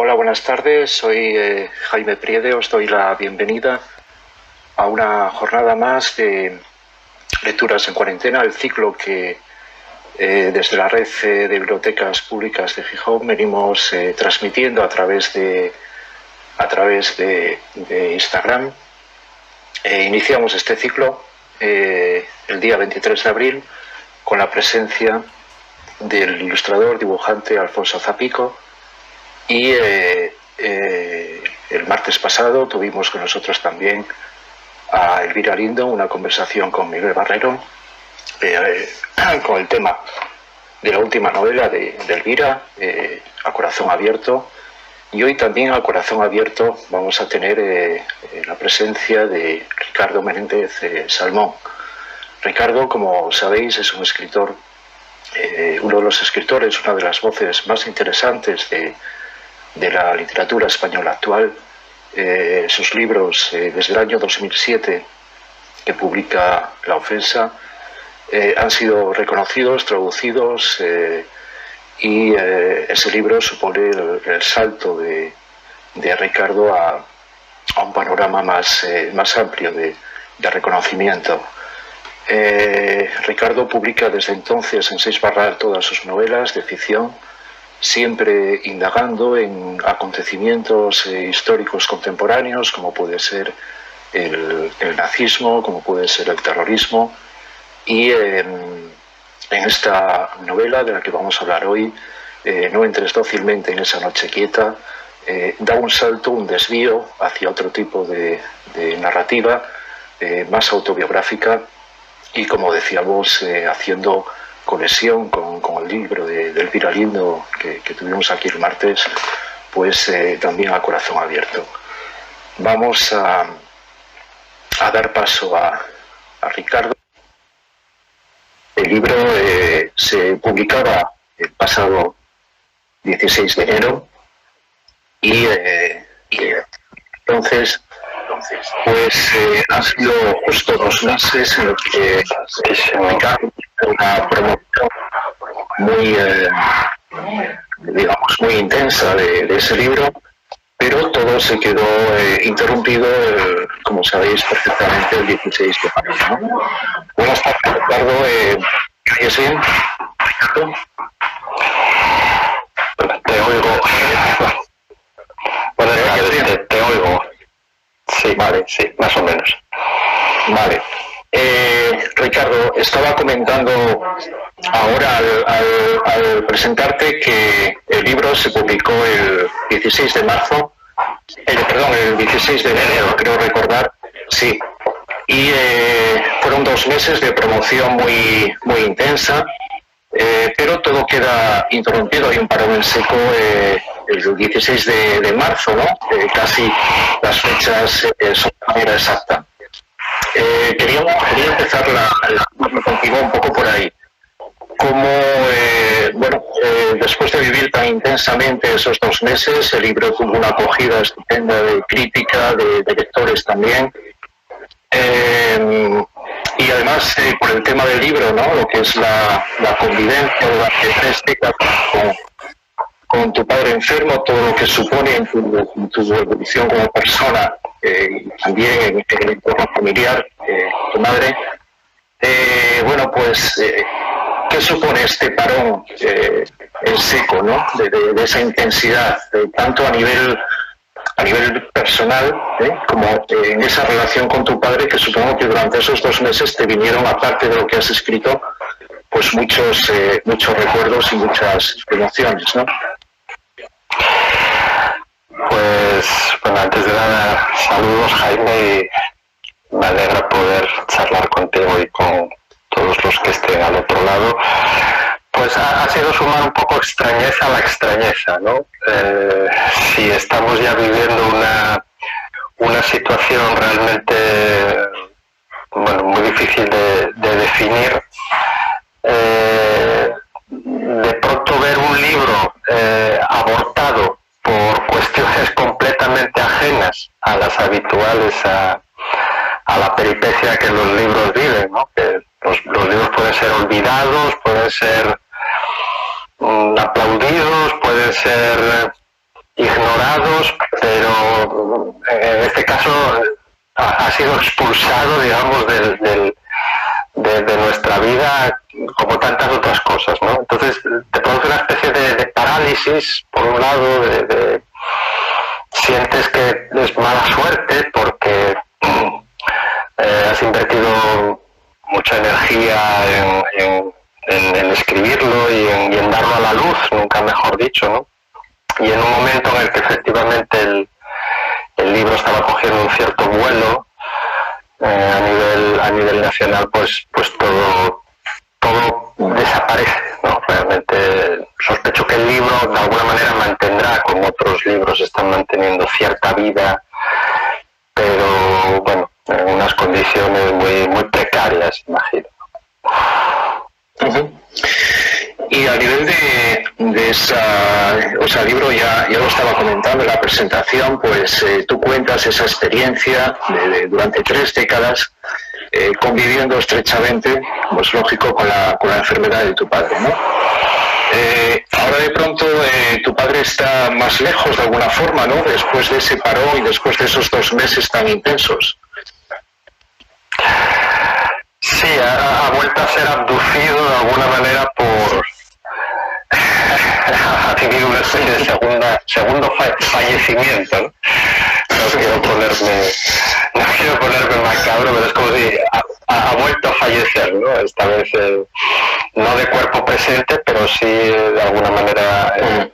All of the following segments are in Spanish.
Hola, buenas tardes. Soy Jaime Priede. Os doy la bienvenida a una jornada más de lecturas en cuarentena, el ciclo que desde la red de bibliotecas públicas de Gijón venimos transmitiendo a través de Instagram. Iniciamos este ciclo el día 23 de abril con la presencia del ilustrador, dibujante Alfonso Zapico, y el martes pasado tuvimos con nosotros también a Elvira Lindo, una conversación con Miguel Barrero con el tema de la última novela de Elvira, A Corazón Abierto. Y hoy también a Corazón Abierto vamos a tener la presencia de Ricardo Menéndez Salmón. Ricardo, como sabéis, es un escritor, uno de los escritores, una de las voces más interesantes de la literatura española actual. Sus libros, desde el año 2007, que publica La Ofensa, han sido reconocidos, traducidos, y ese libro supone el salto de Ricardo a un panorama más amplio de reconocimiento. Ricardo publica desde entonces en 6 Barral todas sus novelas de ficción, siempre indagando en acontecimientos históricos contemporáneos, como puede ser el nazismo, como puede ser el terrorismo. Y en esta novela de la que vamos a hablar hoy, No entres dócilmente en esa noche quieta, da un salto, un desvío hacia otro tipo de narrativa más autobiográfica y, como decíamos, haciendo conexión con el libro de Elvira Lindo que tuvimos aquí el martes, pues también A Corazón Abierto. Vamos a dar paso a Ricardo. El libro se publicaba el pasado 16 de enero y entonces pues han sido justo 2 meses en los que se Ricardo una promoción muy digamos muy intensa de ese libro, pero todo se quedó interrumpido, como sabéis perfectamente, el 16 de mayo, ¿no? Buenas tardes, Ricardo. ¿Me oyes bien, Ricardo? Te oigo. Buenas tardes, te oigo. Sí, vale, sí, más o menos. Vale. Ricardo, estaba comentando ahora al presentarte que el libro se publicó el 16 de marzo, el 16 de enero, creo recordar, sí. Y fueron 2 meses de promoción muy intensa, pero todo queda interrumpido. Hay un parón en seco el 16 de marzo, ¿no? Casi las fechas son de manera exacta. Quería empezar la contigo un poco por ahí. Cómo, después de vivir tan intensamente esos 2 meses, el libro tuvo una acogida estupenda de crítica, de lectores también. Y además, por el tema del libro, ¿no? Lo que es la convivencia durante 3 décadas con tu padre enfermo, todo lo que supone en tu evolución como persona, también en el entorno familiar, tu madre. ¿Qué supone este parón en seco, ¿no? De esa intensidad, tanto a nivel personal, como en esa relación con tu padre, que supongo que durante esos 2 meses te vinieron, aparte de lo que has escrito, pues muchos recuerdos y muchas emociones, ¿no? Pues, bueno, antes de nada, saludos, Jaime, y me alegra poder charlar contigo y con todos los que estén al otro lado. Pues ha sido sumar un poco extrañeza a la extrañeza, ¿no? Si estamos ya viviendo una situación realmente, muy difícil de definir, de pronto ver un libro abortado por cuestiones completamente ajenas a las habituales a la peripecia que los libros viven, ¿no? Que los libros pueden ser olvidados, pueden ser aplaudidos, pueden ser ignorados, pero en este caso ha sido expulsado, digamos, de nuestra vida, como tantas otras cosas, ¿no? Entonces te produce una especie de parálisis, por un lado, sientes que es mala suerte porque has invertido mucha energía en escribirlo y en darlo a la luz, nunca mejor dicho, ¿no? Y en un momento en el que efectivamente el libro estaba cogiendo un cierto vuelo a nivel nacional, pues todo desaparece, ¿no? Realmente sospecho que el libro de alguna manera mantendrá, como otros libros están manteniendo, cierta vida, pero bueno, en unas condiciones muy precarias, imagino. Uh-huh. Y a nivel de esa, o sea, libro ya lo estaba comentando en la presentación, pues tú cuentas esa experiencia durante 3 décadas conviviendo estrechamente, pues lógico, con la enfermedad de tu padre, ¿no? Ahora de pronto tu padre está más lejos de alguna forma, ¿no? Después de ese parón y después de esos 2 meses tan intensos. Sí, ha vuelto a ser abducido de alguna manera ha tenido una especie de segundo fallecimiento, ¿no? No quiero ponerme macabro, pero es como si ha vuelto a fallecer, ¿no? Esta vez no de cuerpo presente, pero sí de alguna manera en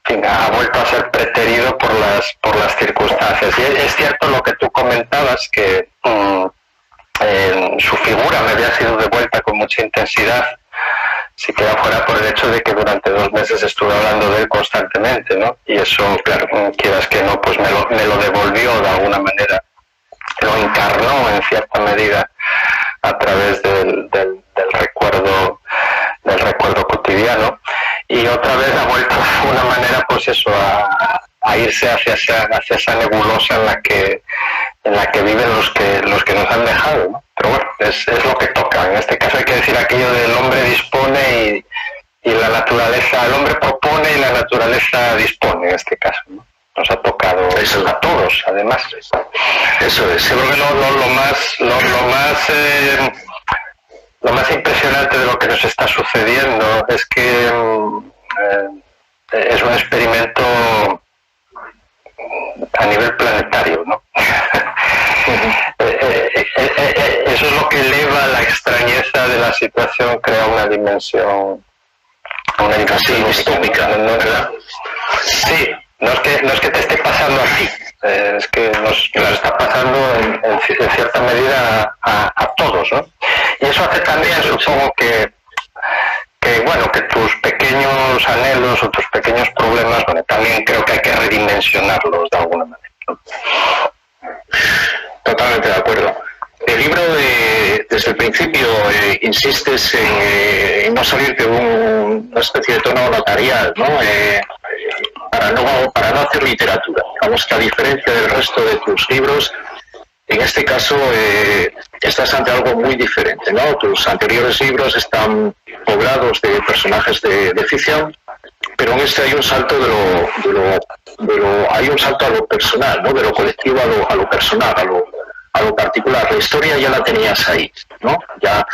fin, ha vuelto a ser preterido por las circunstancias. Y es cierto lo que tú comentabas, que su figura me había sido devuelta con mucha intensidad, si queda fuera por el hecho de que durante 2 meses estuve hablando de él constantemente, ¿no? Y eso, claro, quieras que no, pues me lo devolvió de alguna manera, lo encarnó en cierta medida a través del recuerdo cotidiano, y otra vez ha vuelto de alguna manera, pues eso, a irse hacia esa nebulosa en la que viven los que nos han dejado, ¿no? Pero bueno, es lo que toca. En este caso hay que decir aquello del hombre dispone y la naturaleza, el hombre propone y la naturaleza dispone, en este caso, ¿no? Nos ha tocado eso, a todos, además. Eso es. Creo que lo más impresionante de lo que nos está sucediendo es que es un experimento a nivel planetario, ¿no? Eso es lo que eleva la extrañeza de la situación, crea una dimensión distópica, ¿no? ¿Verdad? Sí, no es que te esté pasando a ti, es que nos está pasando en cierta medida a todos, ¿no? Y eso hace también, supongo que bueno, que tus pequeños anhelos o tus pequeños problemas, bueno, también creo que hay que redimensionarlos de alguna manera, ¿no? Totalmente de acuerdo. El libro, desde el principio, insistes en no salir de una especie de tono notarial, ¿no? Para no hacer literatura. Digamos que a diferencia del resto de tus libros, en este caso estás ante algo muy diferente, ¿no? Tus anteriores libros están poblados de personajes de ficción, pero en este hay un salto hay un salto a lo personal, ¿no? De lo colectivo a lo personal, a lo particular. La historia ya la tenías ahí, ¿no? Ya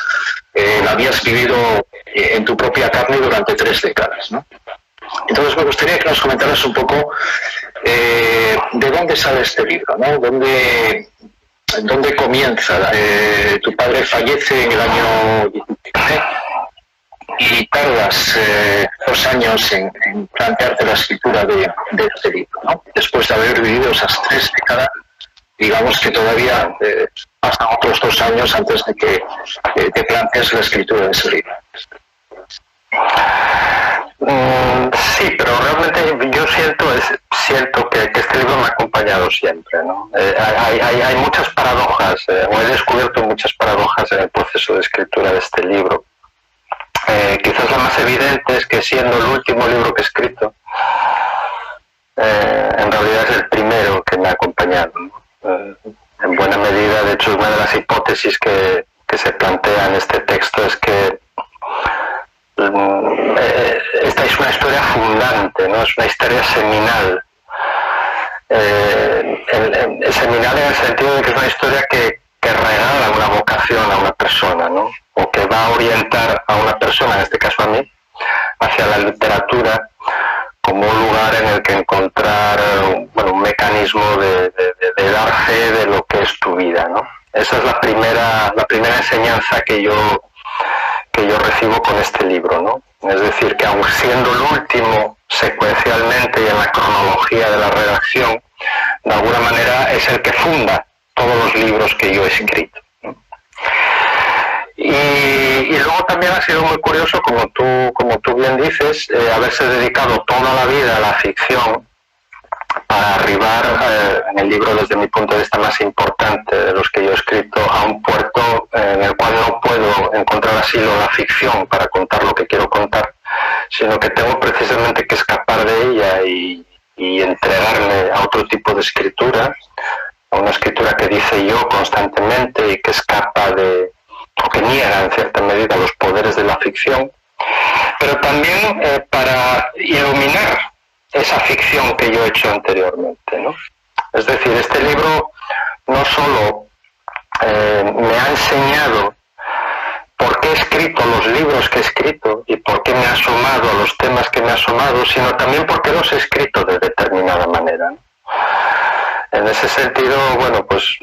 la habías vivido en tu propia carne durante 3 décadas, ¿no? Entonces me gustaría que nos comentaras un poco de dónde sale este libro, ¿no? ¿Dónde comienza? Tu padre fallece en el año 19 y tardas 2 años en plantearte la escritura de este libro, ¿no? Después de haber vivido esas 3 décadas, digamos que todavía pasan otros 2 años antes de que te plantees la escritura de ese libro. Sí, pero realmente yo siento que este libro me ha acompañado siempre, ¿no? Hay muchas paradojas, o he descubierto muchas paradojas en el proceso de escritura de este libro. Quizás la más evidente es que, siendo el último libro que he escrito, en realidad es el primero que me ha acompañado, ¿no? En buena medida, de hecho, una de las hipótesis que se plantea en este texto es que esta es una historia fundante, ¿no? Es una historia seminal seminal en el sentido de que es una historia que regala una vocación a una persona, ¿no? O que va a orientar a una persona, en este caso a mí, hacia la literatura como un lugar en el que encontrar, bueno, un mecanismo de dar fe de lo que es tu vida, ¿no? Esa es la primera enseñanza que yo recibo con este libro, ¿no? Es decir, que aun siendo el último secuencialmente y en la cronología de la redacción, de alguna manera es el que funda todos los libros que yo he escrito, ¿no? Y luego también ha sido muy curioso, como tú bien dices, haberse dedicado toda la vida a la ficción para arribar en el libro, desde mi punto de vista, más importante de los que yo he escrito, a un puerto en el cual no puedo encontrar asilo en la ficción para contar lo que quiero contar, sino que tengo precisamente que escapar de ella y entregarme a otro tipo de escritura, a una escritura que dice yo constantemente y que escapa de, o que niega en cierta medida los poderes de la ficción, pero también para iluminar esa ficción que yo he hecho anteriormente, ¿no? Es decir, este libro no solo me ha enseñado por qué he escrito los libros que he escrito y por qué me he asomado a los temas que me he asomado, sino también por qué los he escrito de determinada manera, ¿no? En ese sentido, bueno, pues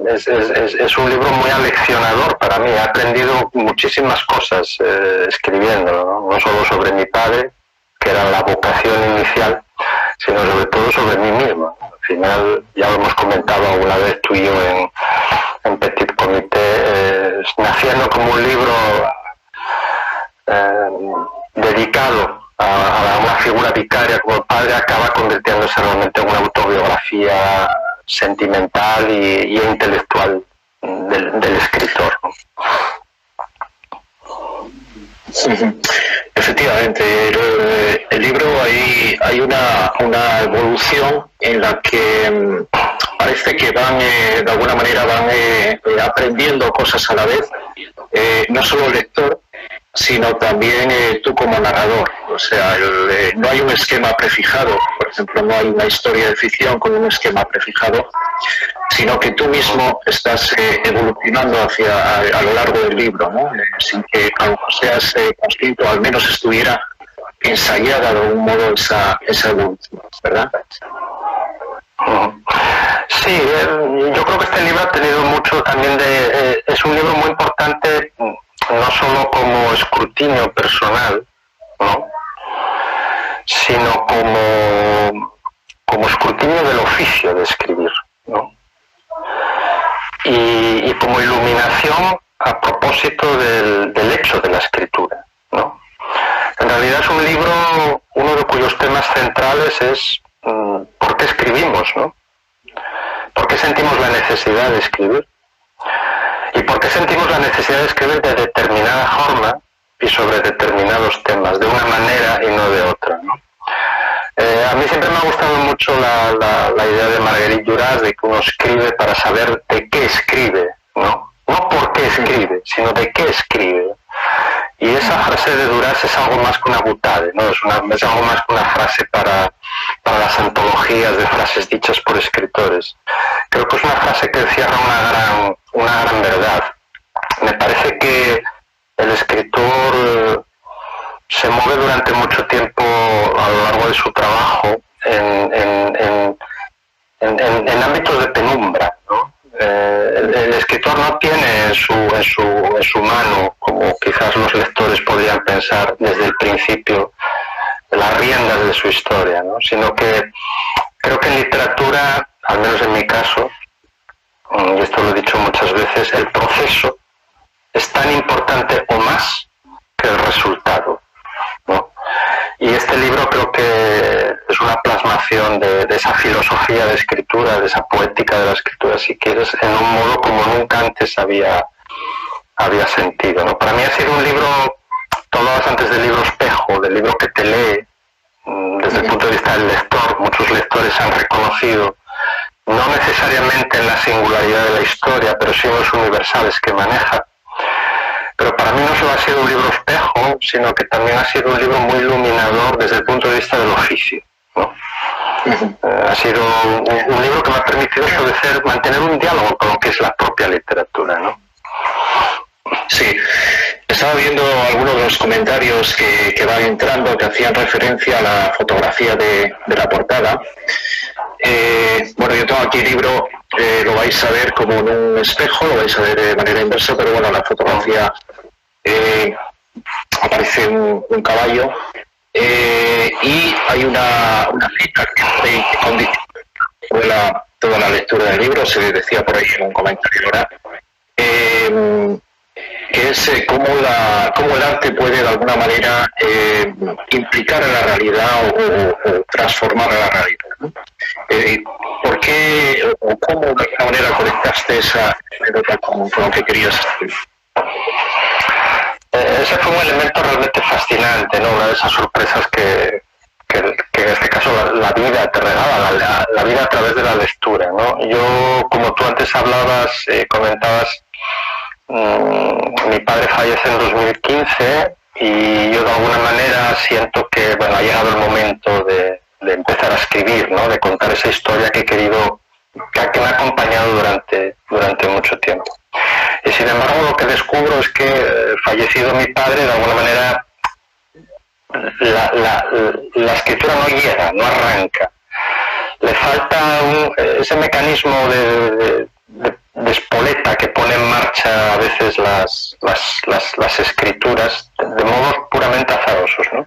es un libro muy aleccionador para mí. He aprendido muchísimas cosas escribiéndolo, ¿no? No solo sobre mi padre, que era la vocación inicial, sino sobre todo sobre mí mismo. Al final, ya lo hemos comentado alguna vez tú y yo en Petit Comité, naciendo como un libro dedicado a una figura vicaria como el padre, acaba convirtiéndose realmente en una autobiografía sentimental y intelectual del escritor, ¿no? Efectivamente, el libro hay una evolución en la que parece que van, de alguna manera, van aprendiendo cosas a la vez, no solo el lector, sino también tú como narrador. O sea, no hay un esquema prefijado, por ejemplo, no hay una historia de ficción con un esquema prefijado, sino que tú mismo estás evolucionando a lo largo del libro, ¿no? Sin que aunque seas consciente, o al menos estuviera ensayada de algún modo esa evolución, ¿verdad? Sí, yo creo que este libro ha tenido mucho también es un libro muy importante, no solo como escrutinio personal, ¿no?, sino como escrutinio del oficio de escribir, ¿no?, y como iluminación a propósito del hecho de la escritura, ¿no? En realidad es un libro, uno de cuyos temas centrales es ¿por qué escribimos, no? ¿Por qué sentimos la necesidad de escribir? ¿Y por qué sentimos la necesidad de escribir de determinada forma y sobre determinados temas, de una manera y no de otra, ¿no? A mí siempre me ha gustado mucho la idea de Marguerite Duras de que uno escribe para saber de qué escribe, ¿no? No por qué escribe, sino de qué escribe. Y esa frase de Duras es algo más que una butade, ¿no? Es algo más que una frase para las antologías de frases dichas por escritores. Creo que es una frase que encierra una gran verdad. Me parece que el escritor se mueve durante mucho tiempo a lo largo de su trabajo en ámbitos de penumbra, ¿no? El escritor no tiene en su mano, como quizás los lectores podrían pensar desde el principio, las riendas de su historia, ¿no? Sino que creo que en literatura, al menos en mi caso, y esto lo he dicho muchas veces, el proceso es tan importante o más que el resultado, ¿no? Y este libro creo que es una plasmación de esa filosofía de escritura, de esa poética de la escritura, si quieres, en un modo como nunca antes había sentido, ¿no? Para mí ha sido un libro, tú hablabas antes del libro espejo, del libro que te lee, desde el punto de vista del lector. Muchos lectores han reconocido, no necesariamente en la singularidad de la historia, pero sí en los universales que maneja. Pero para mí no solo ha sido un libro espejo, sino que también ha sido un libro muy iluminador desde el punto de vista del oficio, ¿no? Ha sido un libro que me ha permitido mantener un diálogo con lo que es la propia literatura, ¿no? Sí, estaba viendo algunos de los comentarios que van entrando que hacían referencia a la fotografía de la portada. Bueno, yo tengo aquí el libro, lo vais a ver como en un espejo, lo vais a ver de manera inversa, pero bueno, la fotografía aparece un caballo y hay una cita que condiciona toda la lectura del libro, se decía por ahí en un comentario ahora, que es cómo el arte puede de alguna manera implicar a la realidad o transformar a la realidad, ¿no? ¿Por qué o cómo de alguna manera conectaste esa anécdota con lo que querías escribir? Ese fue un elemento realmente fascinante, ¿no? Una de esas sorpresas que en este caso la vida te regala, la vida a través de la lectura, ¿no? Yo, como tú antes hablabas, comentabas, mi padre fallece en 2015 y yo de alguna manera siento que, bueno, ha llegado el momento de empezar a escribir, ¿no? De contar esa historia que he querido, que me ha acompañado durante mucho tiempo. Y sin embargo lo que descubro es que, fallecido mi padre, de alguna manera la escritura no llega, no arranca. Le falta ese mecanismo de espoleta que pone en marcha a veces las escrituras de modos puramente azarosos, ¿no?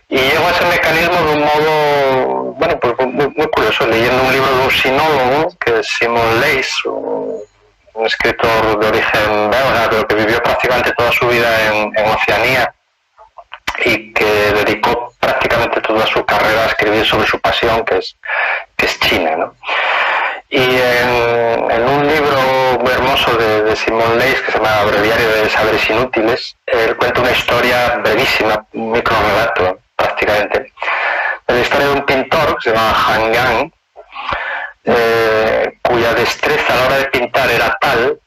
Y llego a ese mecanismo de un modo, bueno, pues muy curioso, leyendo un libro de un sinólogo, que es Simon Leys, un escritor de origen belga, pero que vivió prácticamente toda su vida en Oceanía y que dedicó prácticamente toda su carrera a escribir sobre su pasión, que es China, ¿no? Y en un libro muy hermoso de Simon Leys, que se llama Breviario de Saberes Inútiles, él cuenta una historia brevísima, un microrelato prácticamente, de la historia de un pintor que se llama Han Gang, cuya destreza a la hora de pintar era tal,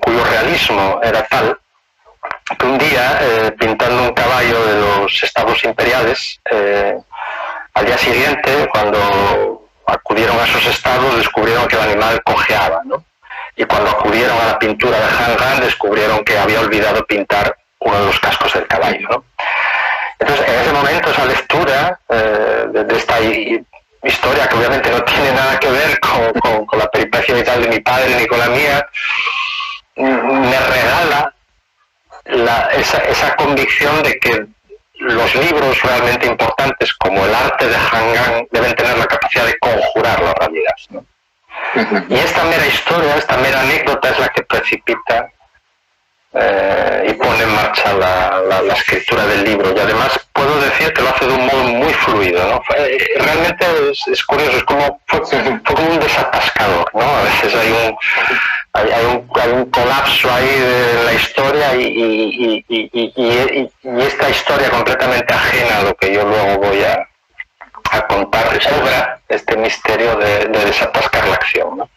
cuyo realismo era tal, que un día, pintando un caballo de los estados imperiales, al día siguiente, cuando acudieron a esos estados, descubrieron que el animal cojeaba, ¿no? Y cuando acudieron a la pintura de Han Gang, descubrieron que había olvidado pintar uno de los cascos del caballo, ¿no? Entonces, en ese momento, esa lectura de esta historia, que obviamente no tiene nada que ver con la peripecia vital de mi padre ni con la mía, me regala esa convicción de que los libros realmente importantes, como el arte de Han Gang, deben tener la capacidad de conjurar la realidad, ¿no? Y esta mera historia, esta mera anécdota es la que precipita y pone en marcha la escritura del libro. Y además puedo decir que lo hace de un modo muy fluido, ¿no? Realmente es curioso, es como fue como un desatascador, ¿no? A veces hay un colapso ahí de la historia y esta historia completamente ajena a lo que yo luego voy a contar obra este misterio de desatascar la acción, ¿no?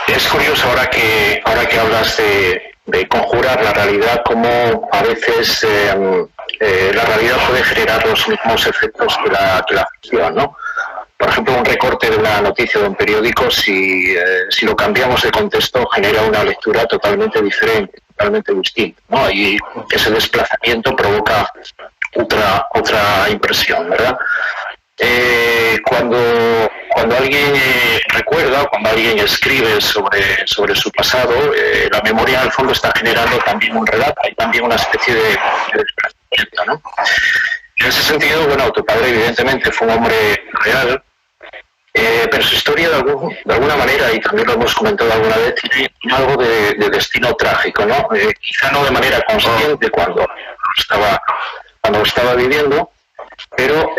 Es curioso ahora que hablas de conjurar la realidad, como a veces la realidad puede generar los mismos efectos que la ficción, ¿no? Por ejemplo, un recorte de una noticia de un periódico, si lo cambiamos de contexto, genera una lectura totalmente diferente, totalmente distinta, ¿no? Y ese desplazamiento provoca otra impresión, ¿verdad? Cuando alguien recuerda, cuando alguien escribe sobre su pasado, la memoria al fondo está generando también un relato, hay también una especie de desplazamiento, ¿no? En ese sentido, bueno, tu padre evidentemente fue un hombre real, pero su historia de alguna manera, y también lo hemos comentado alguna vez, tiene algo de destino trágico, ¿no? Quizá no de manera consciente cuando estaba viviendo, pero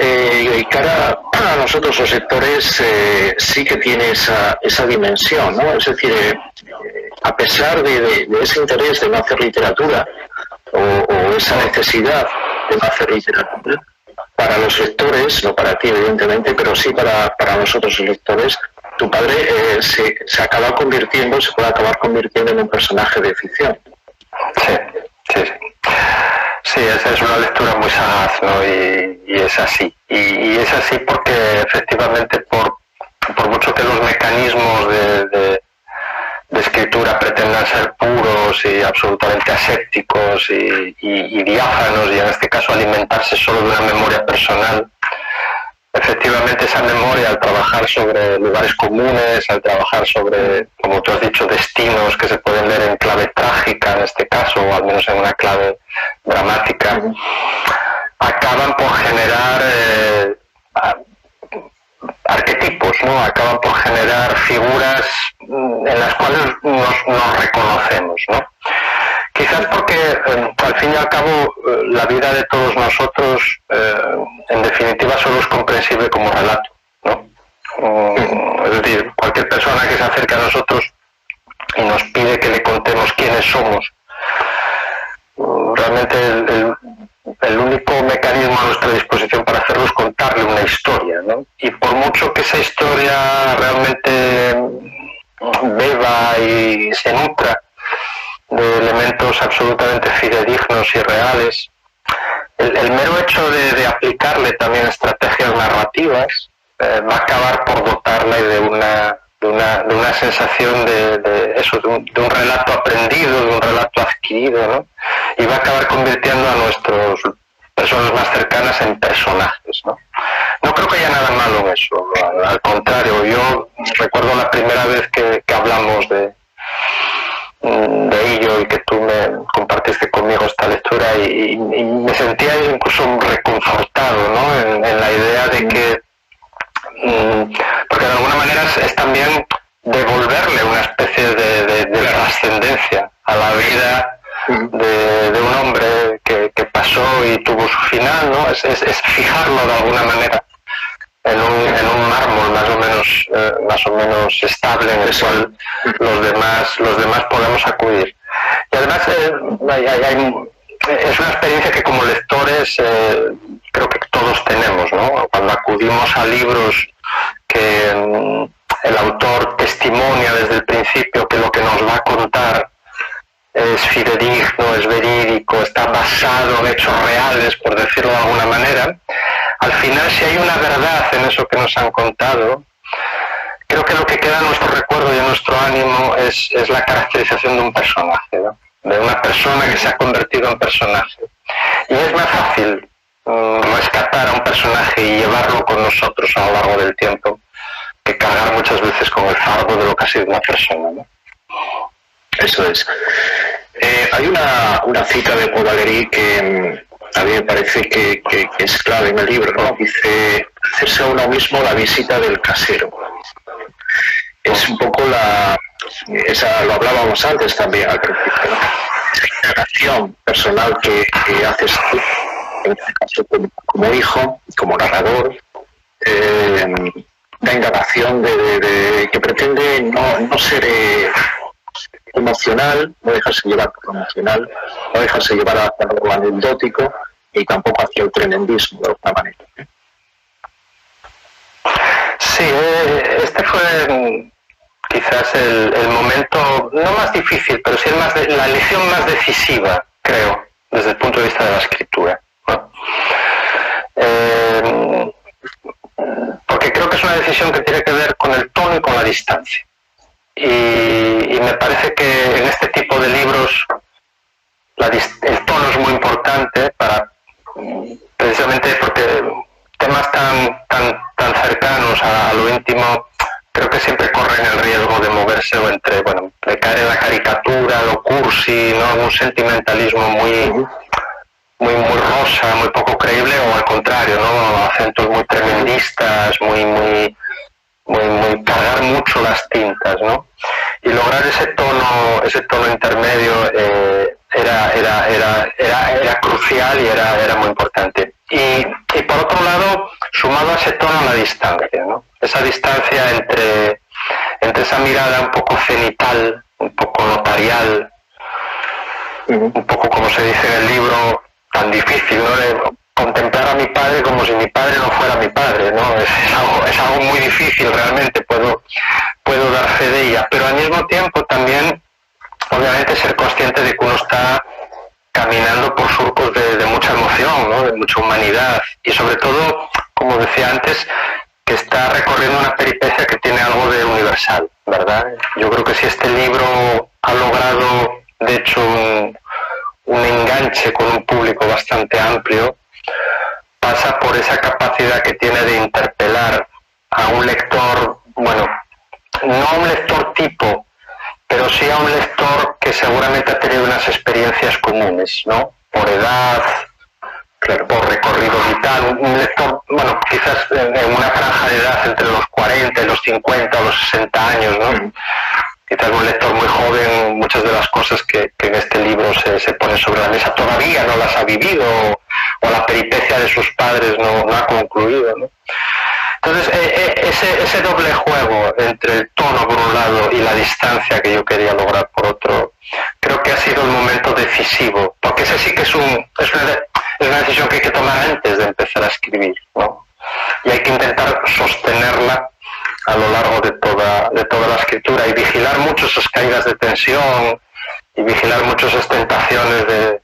cara a nosotros los lectores sí que tiene esa dimensión, ¿no? Es decir, a pesar de ese interés de no hacer literatura o esa necesidad de no hacer literatura, para los lectores, no para ti evidentemente, pero sí para nosotros los lectores, tu padre se puede acabar convirtiendo en un personaje de ficción. Sí. Sí, esa es una lectura muy sagaz, ¿no? Y es así. Y es así porque efectivamente por mucho que los mecanismos de escritura pretendan ser puros y absolutamente asépticos y diáfanos, y en este caso alimentarse solo de una memoria personal, efectivamente esa memoria, al trabajar sobre lugares comunes, al trabajar sobre, como tú has dicho, destinos que se pueden ver en clave trágica en este caso, o al menos en una clave dramática, acaban por generar arquetipos, ¿no? Acaban por generar figuras en las cuales nos reconocemos, ¿no? Quizás porque al fin y al cabo la vida de todos nosotros en definitiva solo es comprensible como relato, ¿no? Es decir, cualquier persona que se acerque a nosotros y nos pide que le contemos quiénes somos, realmente el único mecanismo a nuestra disposición para hacerlo es contarle una historia, ¿no? Y por mucho que esa historia realmente beba y se nutra de elementos absolutamente fidedignos y reales, el mero hecho de aplicarle también estrategias narrativas va a acabar por dotarle de una sensación de un relato aprendido, de un relato adquirido, ¿no? Y va a acabar convirtiendo a nuestras personas más cercanas en personajes, ¿no? No creo que haya nada malo en eso, al contrario. Yo recuerdo la primera vez que hablamos de ello y que tú me compartiste conmigo esta lectura y me sentía incluso reconfortado, ¿no? En la idea de que porque de alguna manera es también devolverle una especie de trascendencia a la vida de un hombre que pasó y tuvo su final, ¿no? Es fijarlo de alguna manera en un mármol más o menos estable en el cual los demás podemos acudir. Y además es una experiencia que como lectores creo que todos tenemos, ¿no? Cuando acudimos a libros que el autor testimonia desde el principio que lo que nos va a contar es fidedigno, es verídico, está basado en hechos reales, por decirlo de alguna manera, al final si hay una verdad en eso que nos han contado, creo que lo que queda en nuestro recuerdo y en nuestro ánimo es la caracterización de un personaje, ¿no? De una persona que se ha convertido en personaje. Y es más fácil rescatar a un personaje y llevarlo con nosotros a lo largo del tiempo que cargar muchas veces con el fardo de lo que ha sido una persona, ¿no? Eso es. Hay una cita de Paul Valéry que a mí me parece que es clave en el libro, ¿no? Dice, hacerse a uno mismo la visita del casero. Es un poco lo hablábamos antes también al principio, ¿no? Esa integración personal que haces tú, en este caso como hijo, como narrador, la indagación que pretende no ser emocional, no dejarse llevar por lo emocional, no dejarse llevar hacia lo anecdótico y tampoco hacia el tremendismo de alguna manera. Sí, este fue quizás el momento, no más difícil, pero sí la lección más decisiva, creo, desde el punto de vista de la escritura, ¿no? Porque creo que es una decisión que tiene que ver con el tono y con la distancia. Y me parece que en este tipo de libros el tono es muy importante precisamente porque temas tan cercanos a lo íntimo creo que siempre corren el riesgo de moverse de caer en la caricatura, lo cursi, ¿no? Un sentimentalismo muy rosa, muy poco creíble, o al contrario, ¿no? Acentos muy tremendistas, muy cargar mucho las tintas, ¿no? Y lograr ese tono intermedio era crucial y era muy importante. Y por otro lado, sumado a ese tono, la distancia, ¿no? Esa distancia entre esa mirada un poco cenital, un poco notarial, un poco como se dice en el libro, tan difícil, ¿no? De contemplar a mi padre como si mi padre no fuera mi padre, ¿no? Es algo muy difícil realmente, puedo dar fe de ella, pero al mismo tiempo también, obviamente, ser consciente de que uno está caminando por surcos de mucha emoción, ¿no? De mucha humanidad y sobre todo, como decía antes, que está recorriendo una peripecia que tiene algo de universal, ¿verdad? Yo creo que si este libro ha logrado, de hecho, un enganche con un público bastante amplio, pasa por esa capacidad que tiene de interpelar a un lector, bueno, no a un lector tipo, pero sí a un lector que seguramente ha tenido unas experiencias comunes, ¿no? Por edad, por recorrido vital, un lector, bueno, quizás en una franja de edad entre los 40 y los 50 o los 60 años, ¿no? Quizás un lector muy joven, muchas de las cosas que en este libro se ponen sobre la mesa todavía no las ha vivido, o la peripecia de sus padres no ha concluido, ¿no? Entonces, ese doble juego entre el tono por un lado y la distancia que yo quería lograr por otro, creo que ha sido el momento decisivo, porque ese sí que es una decisión que hay que tomar antes de empezar a escribir, ¿no? Y hay que intentar sostenerla a lo largo de toda la escritura y vigilar mucho esas caídas de tensión y vigilar mucho esas tentaciones de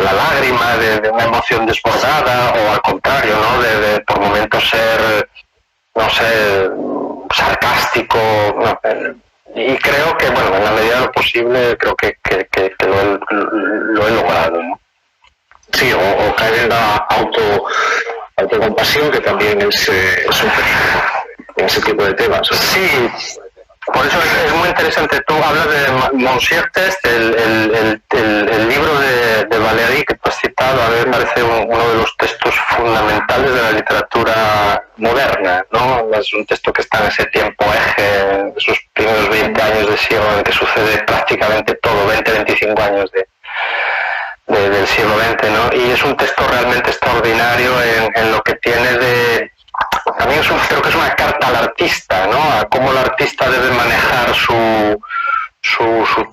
la lágrima, de una emoción desbordada, o al contrario, ¿no? De por momentos ser, no sé, sarcástico, ¿no? Y creo que, bueno, en la medida de lo posible, creo que lo he logrado, ¿no? Sí, o caer en la autocompasión, que también es un peligro en ese tipo de temas. Sí, por eso es muy interesante. Tú hablas de Monsiertes, el libro de Valéry que tú has citado. A mí me parece uno de los textos fundamentales de la literatura moderna, ¿no? Es un texto que está en ese tiempo eje, esos primeros 20 años de siglo en que sucede prácticamente todo, 20-25 años del siglo XX, ¿no? Y es un texto realmente extraordinario en lo que tiene de... También creo que es una carta al artista, ¿no? A cómo el artista debe manejar su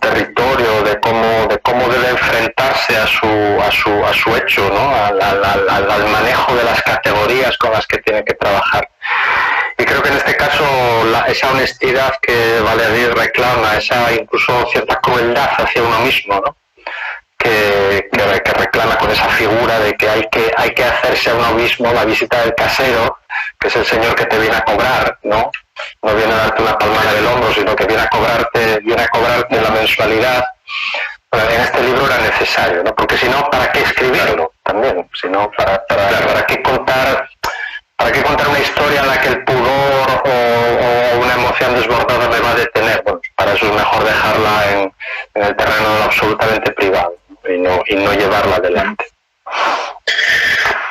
territorio, de cómo debe enfrentarse a su hecho, ¿no? Al manejo de las categorías con las que tiene que trabajar. Y creo que en este caso esa honestidad que Valéry reclama, esa incluso cierta crueldad hacia uno mismo, ¿no? Que reclama con esa figura de que hay que hacerse a uno mismo la visita del casero, que es el señor que te viene a cobrar, ¿no? No viene a darte una palmada del hombro, sino que viene a cobrarte la mensualidad. Bueno, en este libro era necesario, ¿no? Porque si no, ¿para qué escribirlo? También, si no, ¿para qué contar una historia en la que el pudor o una emoción desbordada me va a detener? Bueno, para eso es mejor dejarla en el terreno de lo absolutamente privado y no llevarla adelante.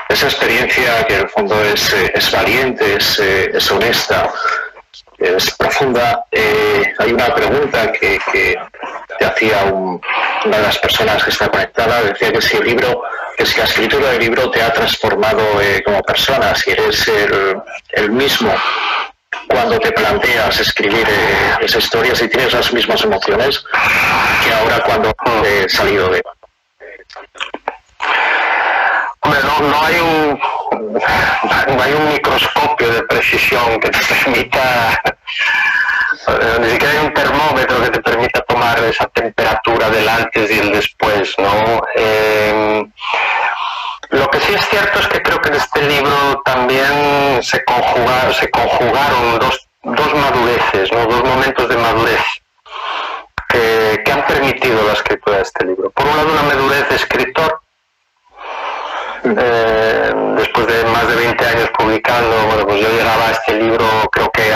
Esa experiencia, que en el fondo es valiente, es honesta, es profunda. Hay una pregunta que te hacía una de las personas que está conectada, decía que si la escritura del libro te ha transformado como persona, si eres el mismo cuando te planteas escribir esa historia, si tienes las mismas emociones que ahora cuando he salido de... Hombre, no hay un microscopio de precisión que te permita, ni siquiera hay un termómetro que te permita tomar esa temperatura del antes y el después, ¿no? Lo que sí es cierto es que creo que en este libro también se conjugaron dos madureces, ¿no? Dos momentos de madurez que han permitido la escritura de este libro. Por un lado, una madurez de escritor. Después de más de 20 años publicando, bueno, pues yo llegaba a este libro, creo que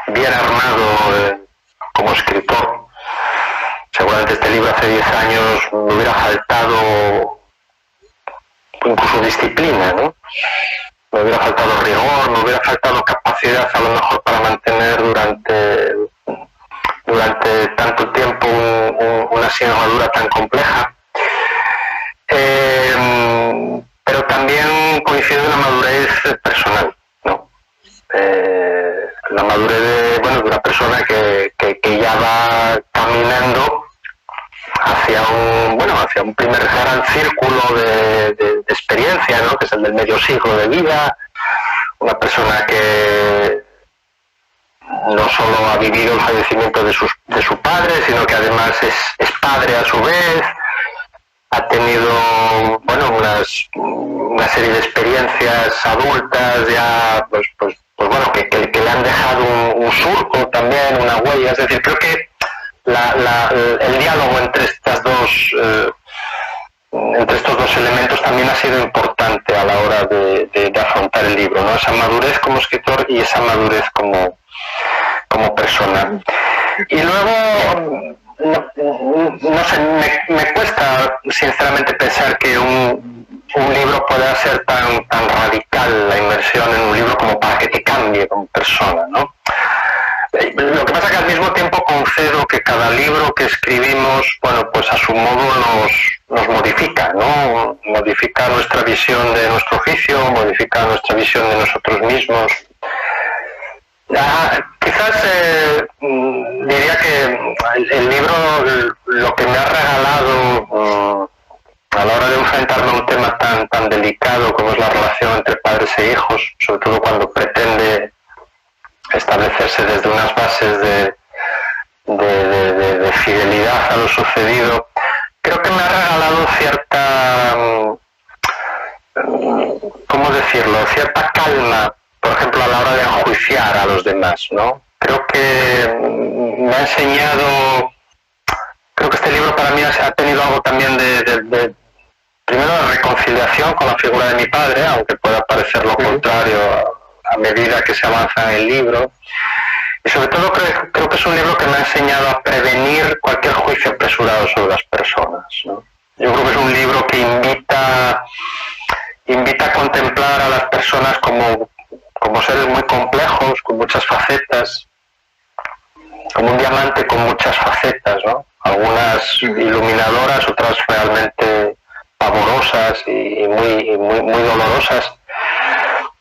bien armado como escritor. Seguramente este libro hace 10 años me hubiera faltado incluso disciplina, ¿no? Me hubiera faltado rigor, me hubiera faltado capacidad a lo mejor para mantener durante tanto tiempo una asignatura tan compleja. Pero también coincide una madurez personal, ¿no? La madurez de una persona que ya va caminando hacia un primer gran círculo de experiencia, ¿no? Que es el del medio siglo de vida, una persona que no solo ha vivido el fallecimiento de su padre, sino que además es padre a su vez. Ha tenido, bueno, una serie de experiencias adultas ya, pues bueno, que le han dejado un surco también, una huella. Es decir, creo que el diálogo entre estos dos elementos también ha sido importante a la hora de afrontar el libro, ¿no? Esa madurez como escritor y esa madurez como persona. Y luego, no sé, me cuesta sinceramente pensar que un libro pueda ser tan radical, la inmersión en un libro, como para que te cambie como persona, ¿no? Lo que pasa es que al mismo tiempo concedo que cada libro que escribimos, bueno, pues a su modo nos modifica, ¿no? Modifica nuestra visión de nuestro oficio, modifica nuestra visión de nosotros mismos. Quizás diría que el libro, lo que me ha regalado a la hora de enfrentarme a un tema tan delicado como es la relación entre padres e hijos, sobre todo cuando pretende establecerse desde unas bases de fidelidad a lo sucedido, creo que me ha regalado cierta, ¿cómo decirlo?, cierta calma, por ejemplo, a la hora de enjuiciar a los demás, ¿no? Creo que me ha enseñado, creo que este libro para mí ha tenido algo también primero de reconciliación con la figura de mi padre, aunque pueda parecer lo contrario a medida que se avanza en el libro. Y sobre todo creo que es un libro que me ha enseñado a prevenir cualquier juicio apresurado sobre las personas, ¿no? Yo creo que es un libro que invita a contemplar a las personas como seres muy complejos, con muchas facetas, como un diamante con muchas facetas, ¿no? Algunas iluminadoras, otras realmente pavorosas y muy dolorosas.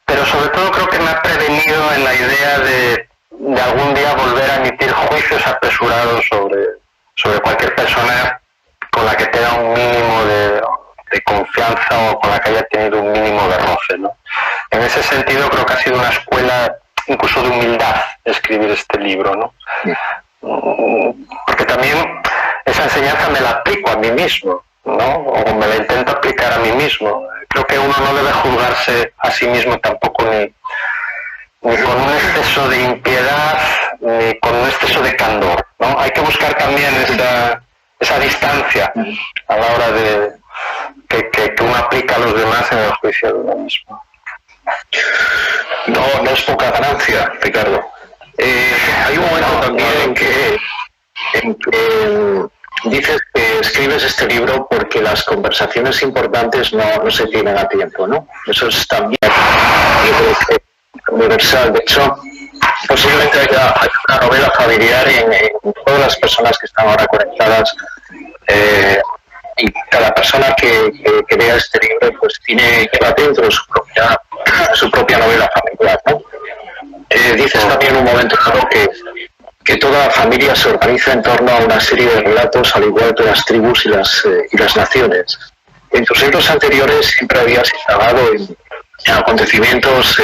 Pero sobre todo creo que me ha prevenido en la idea de algún día volver a emitir juicios apresurados sobre cualquier persona con la que tenga un mínimo de confianza o con la que haya tenido un mínimo de roce, ¿no? En ese sentido creo que ha sido una escuela incluso de humildad escribir este libro, ¿no? Porque también esa enseñanza me la aplico a mí mismo, ¿no? O me la intento aplicar a mí mismo. Creo que uno no debe juzgarse a sí mismo tampoco ni con un exceso de impiedad ni con un exceso de candor, ¿no? Hay que buscar también esa distancia a la hora de que uno aplica a los demás en el juicio de uno mismo. No es poca ganancia, Ricardo. Hay un momento también en que dices que escribes este libro porque las conversaciones importantes no se tienen a tiempo, ¿no? Eso es también universal. De hecho, posiblemente haya una novela familiar en todas las personas que están ahora conectadas, y cada persona que lea este libro pues lleva dentro su propia novela familiar, ¿no? Dices también en un momento dado que toda familia se organiza en torno a una serie de relatos, al igual que las tribus y las naciones. En tus libros anteriores siempre habías indagado en acontecimientos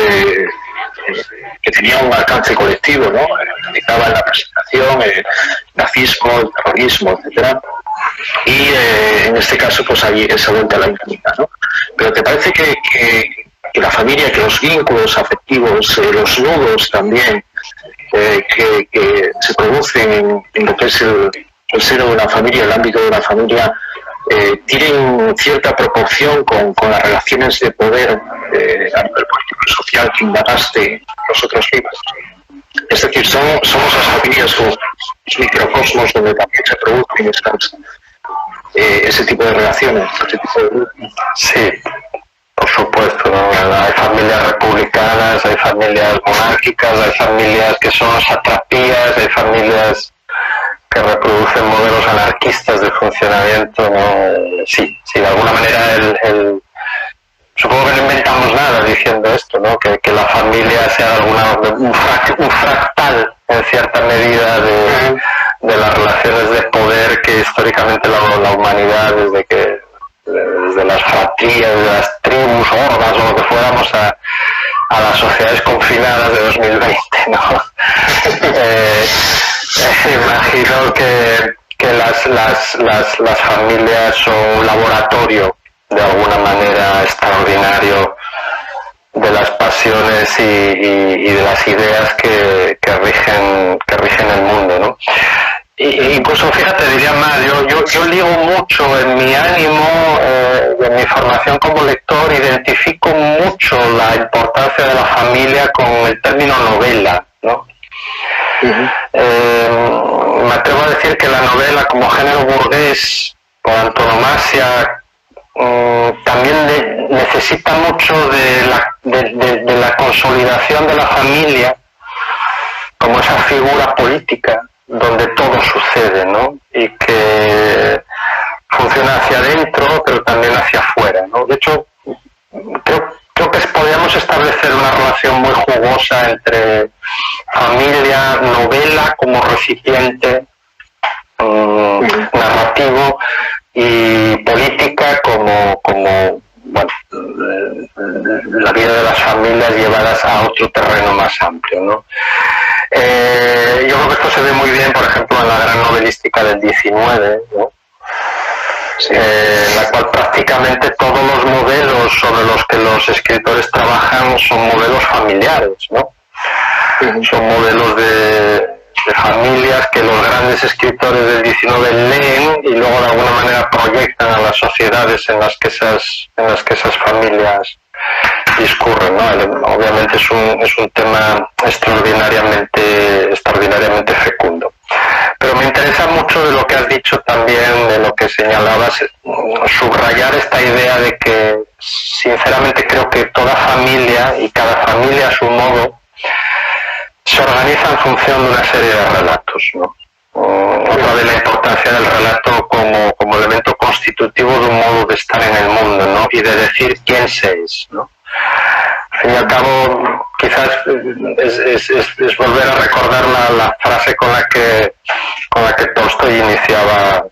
que tenían un alcance colectivo, ¿no? Indicaban la presentación, el nazismo, el terrorismo, etcétera. Y en este caso, pues hay esa vuelta a la intimidad, ¿no? Pero ¿te parece que la familia, que los vínculos afectivos, los nudos también, que se producen en lo que es el seno de una familia, el ámbito de una familia, tienen cierta proporción con las relaciones de poder a nivel político y social que indagaste en los otros libros? Es decir, somos las familias o los microcosmos donde también se producen ese tipo de relaciones, ese tipo de grupos. Sí, por supuesto, ¿no? Hay familias republicanas, hay familias monárquicas, hay familias que son satrapías, hay familias que reproducen modelos anarquistas de funcionamiento, ¿no? Sí, de alguna manera supongo que no inventamos nada diciendo esto, ¿no? Que la familia sea un fractal en cierta medida de las relaciones de poder que históricamente la humanidad, desde las fratrías, de las tribus, hordas o lo que fuéramos, a las sociedades confinadas de 2020, ¿no? Imagino que las familias son un laboratorio de alguna manera extraordinario de las pasiones y de las ideas que rigen el mundo, ¿no? Incluso, fíjate, diría más, yo ligo mucho en mi ánimo, en mi formación como lector, identifico mucho la importancia de la familia con el término novela, ¿no? Me atrevo a decir que la novela como género burgués, por antonomasia, también necesita mucho de la consolidación de la familia como esa figura política donde todo sucede, ¿no? Y que funciona hacia adentro, pero también hacia afuera, ¿no? De hecho, creo que podríamos establecer una relación muy jugosa entre familia, novela como recipiente narrativo y política como bueno, la vida de las familias llevadas a otro terreno más amplio, ¿no? Yo creo que esto se ve muy bien, por ejemplo, en la gran novelística del 19, ¿no? Sí. En la cual prácticamente todos los modelos sobre los que los escritores trabajan son modelos familiares, ¿no? Son modelos de familias que los grandes escritores del 19 leen y luego de alguna manera proyectan a las sociedades en las que esas familias discurren, ¿no? Obviamente es un tema extraordinariamente fecundo. Pero me interesa mucho de lo que has dicho también, de lo que señalabas, subrayar esta idea de que sinceramente creo que toda familia y cada familia a su modo se organiza en función de una serie de relatos, ¿no? Otra de la importancia del relato como elemento constitutivo de un modo de estar en el mundo, ¿no? Y de decir quién se es, ¿no? Al fin y al cabo, quizás es volver a recordar la frase con la que Tolstoy iniciaba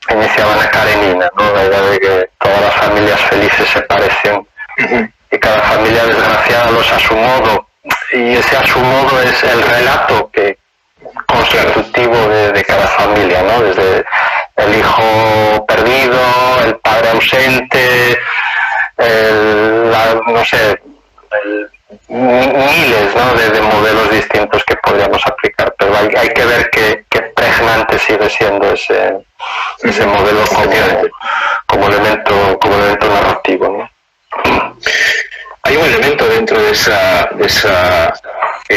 Ana Karenina, ¿no? La idea de que todas las familias felices se parecen y cada familia desgraciada los a su modo, y ese a su modo es el relato que constitutivo de cada familia, ¿no? Desde el hijo perdido, el padre ausente, miles, ¿no? de modelos distintos que podríamos aplicar, pero hay que ver qué pregnante sigue siendo ese modelo como elemento narrativo, ¿no? Hay un elemento dentro de esa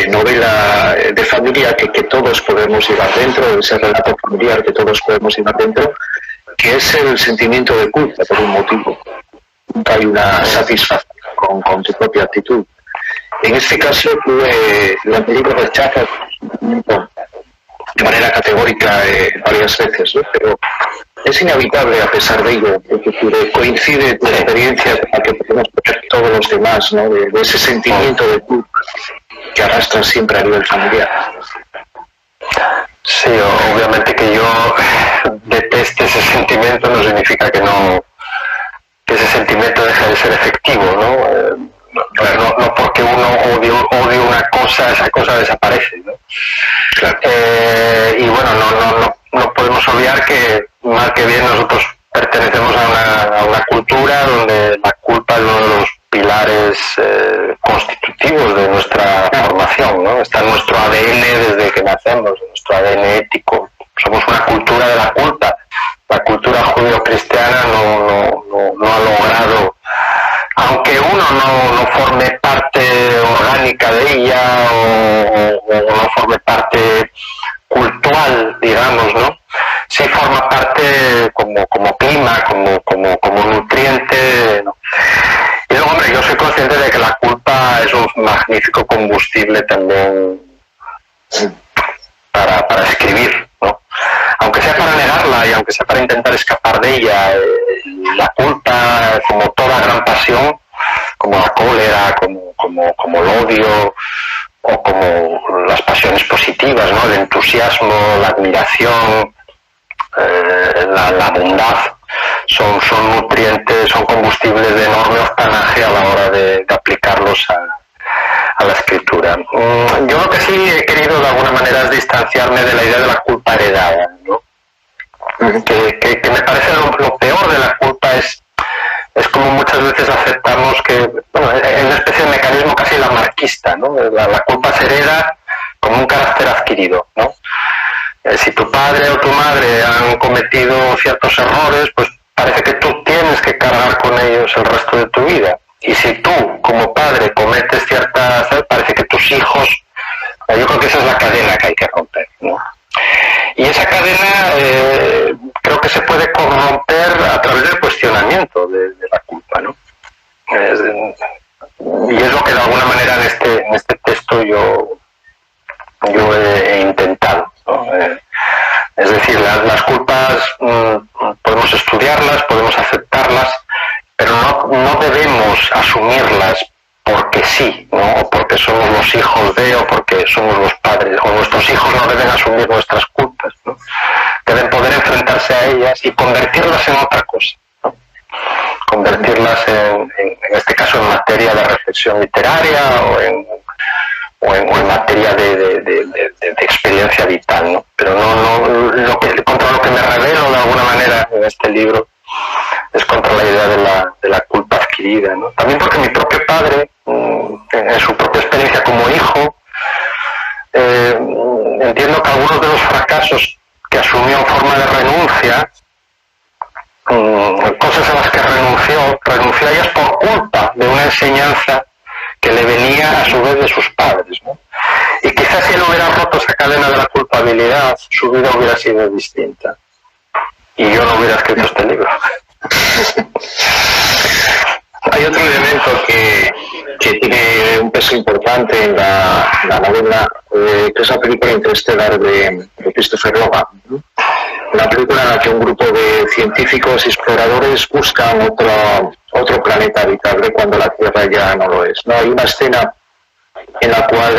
novela de familia que todos podemos llevar dentro, de ese relato familiar que todos podemos llevar dentro, que es el sentimiento de culpa por un motivo. Nunca hay una satisfacción con tu propia actitud. En este caso, tú durante el libro rechazas de manera categórica varias veces, ¿no? Pero es inevitable a pesar de ello, porque coincide tu experiencia con la que podemos poner todos los demás, ¿no? De ese sentimiento de culpa que arrastran siempre a nivel familiar. Sí, obviamente que yo deteste ese sentimiento no significa que ese sentimiento deje de ser efectivo, ¿no? No porque uno odie una cosa, esa cosa desaparece, ¿no? Claro. Y bueno, no podemos obviar que mal que bien nosotros pertenecemos a una cultura donde la culpa es uno de los pilares constitutivos de nuestra formación, ¿no? Está en nuestro ADN desde que nacemos, en nuestro ADN ético. Somos una cultura de la culpa. La cultura judío-cristiana no ha logrado, aunque uno no forme parte orgánica de ella o no forme parte cultural, digamos, ¿no? Sí forma parte como clima, como nutriente, ¿no? Y luego, hombre, yo soy consciente de que la culpa es un magnífico combustible también para escribir, ¿no? Aunque sea para negarla y aunque sea para intentar escapar de ella, la culpa, como toda gran pasión, como la cólera, como el odio, o como las pasiones positivas, ¿no? El entusiasmo, la admiración, la bondad, son nutrientes, son combustibles de enorme octanaje a la hora de aplicarlos a la escritura. Yo lo que sí he querido de alguna manera es distanciarme de la idea de la culpa heredada, ¿no? Que me parece lo peor de la culpa es como muchas veces aceptamos que, bueno, es una especie de mecanismo casi lamarquista, ¿no? La culpa se hereda como un carácter adquirido, ¿no? Si tu padre o tu madre han cometido ciertos errores, pues parece que tú tienes que cargar con ellos el resto de tu vida. Y si tú, como padre, cometes ciertas... parece que tus hijos... Yo creo que esa es la cadena que hay que romper, ¿no? Y esa cadena creo que se puede corromper a través del cuestionamiento de la culpa, ¿no? Y es lo que de alguna manera en este texto yo he intentado, ¿no? Es decir, las culpas podemos estudiarlas, podemos aceptarlas, pero no debemos asumirlas porque sí, ¿no? O porque somos los hijos de, o porque somos los padres, o nuestros hijos no deben asumir nuestras culpas, ¿no? Deben poder enfrentarse a ellas y convertirlas en otra cosa, ¿no? Convertirlas en este caso en materia de reflexión literaria o en materia de experiencia vital, ¿no? Pero contra lo que me revelo de alguna manera en este libro es contra la idea de la culpa adquirida, ¿no? También porque mi propio padre, en su propia experiencia como hijo, entiendo que algunos de los fracasos que asumió en forma de renuncia, cosas a las que renunció a ellas por culpa de una enseñanza que le venía a su vez de sus padres, ¿no? Y quizás si él hubiera roto esa cadena de la culpabilidad, su vida hubiera sido distinta. Y yo no hubiera escrito este libro. Hay otro elemento que tiene un peso importante en la novela, que es la película Interestelar de Christopher Nolan, ¿no? Una película en la que un grupo de científicos y exploradores buscan otro planeta habitable cuando la Tierra ya no lo es, ¿no? Hay una escena en la cual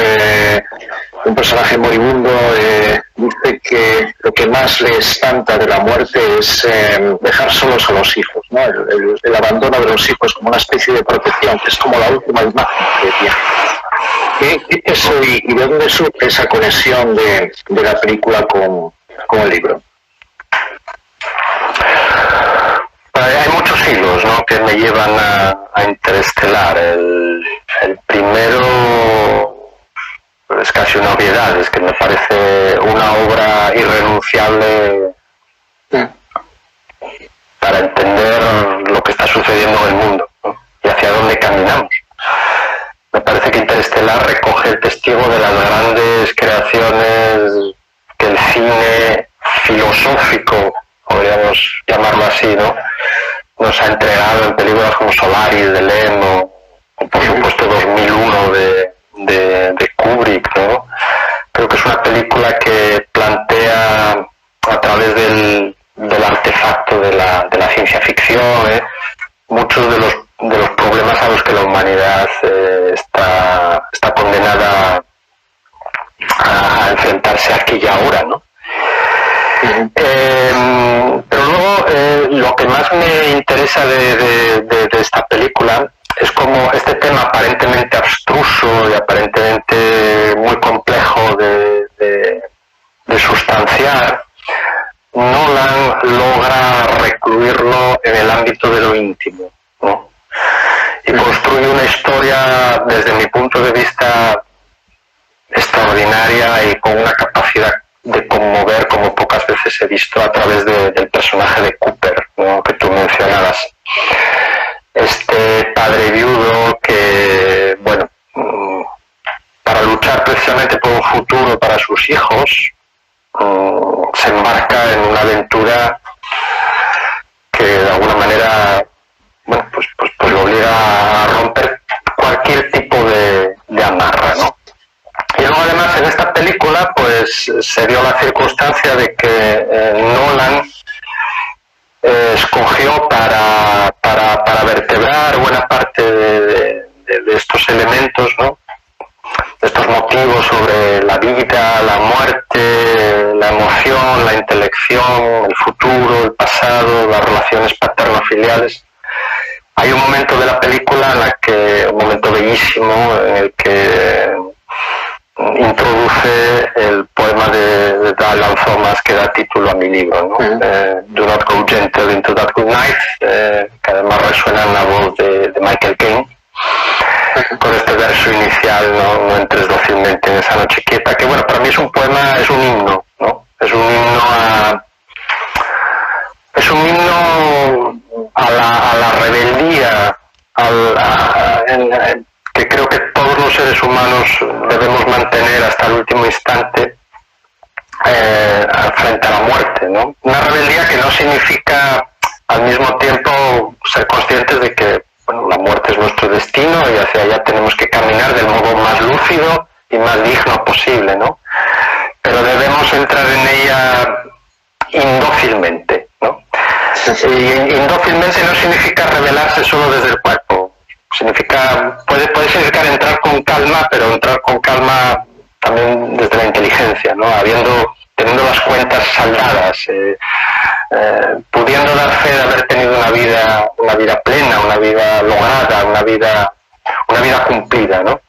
un personaje moribundo dice que lo que más le espanta de la muerte es dejar solos a los hijos, ¿no? El abandono de los hijos como una especie de protección, que es como la última imagen que tiene. ¿Qué es eso y de dónde surge esa conexión de la película con el libro? Hay muchos hilos, ¿no?, que me llevan a Interestelar. El primero es casi una obviedad, es que me parece una obra irrenunciable para entender lo que está sucediendo en el mundo, ¿no?, y hacia dónde caminamos. Me parece que Interestelar recoge el testigo de las grandes creaciones que el cine filosófico, podríamos llamarlo así, ¿no?, nos ha entregado en películas como Solaris de Lem o por supuesto 2001 de Kubrick, ¿no? Creo que es una película que plantea a través del artefacto de la ciencia ficción, muchos de los problemas a los que la humanidad está condenada a enfrentarse aquí y ahora, ¿no? Pero luego lo que más me interesa de esta película es como este tema aparentemente abstruso y aparentemente muy complejo de sustanciar, Nolan logra recluirlo en el ámbito de lo íntimo, ¿no? Y construye una historia desde mi punto de vista extraordinaria y con una capacidad de conmover como pocas veces he visto a través del personaje de Cooper, ¿no?, que tú mencionabas. Este padre viudo que, bueno, para luchar precisamente por un futuro para sus hijos, se embarca en una aventura que de alguna manera, bueno, pues lo obliga a romper cualquier tipo de amarra, ¿no? Y luego además en esta película pues se dio la circunstancia de que Nolan escogió para vertebrar buena parte de estos elementos, ¿no?, de estos motivos sobre la vida, la muerte, la emoción, la intelección, el futuro, el pasado, las relaciones paterno-filiales. Hay un momento de la película un momento bellísimo en el que introduce el poema de Dylan Thomas que da título a mi libro, ¿no? Do Not Go Gentle Into That Good Night, que además resuena en la voz de Michael Caine, con este verso inicial, no entres dócilmente en esa noche quieta, que bueno, para mí es un poema, es un himno, ¿no? Es un himno a la rebeldía, que creo que todos los seres humanos debemos mantener hasta el último instante frente a la muerte, ¿no? Una rebeldía que no significa al mismo tiempo ser conscientes de que bueno, la muerte es nuestro destino y hacia allá tenemos que caminar del modo más lúcido y más digno posible, ¿no? Pero debemos entrar en ella indócilmente, ¿no? Y indócilmente no significa rebelarse solo desde el cuerpo. Puede significar entrar con calma, pero entrar con calma también desde la inteligencia, ¿no? Teniendo las cuentas saldadas, pudiendo dar fe de haber tenido una vida plena, una vida lograda, una vida cumplida, ¿no?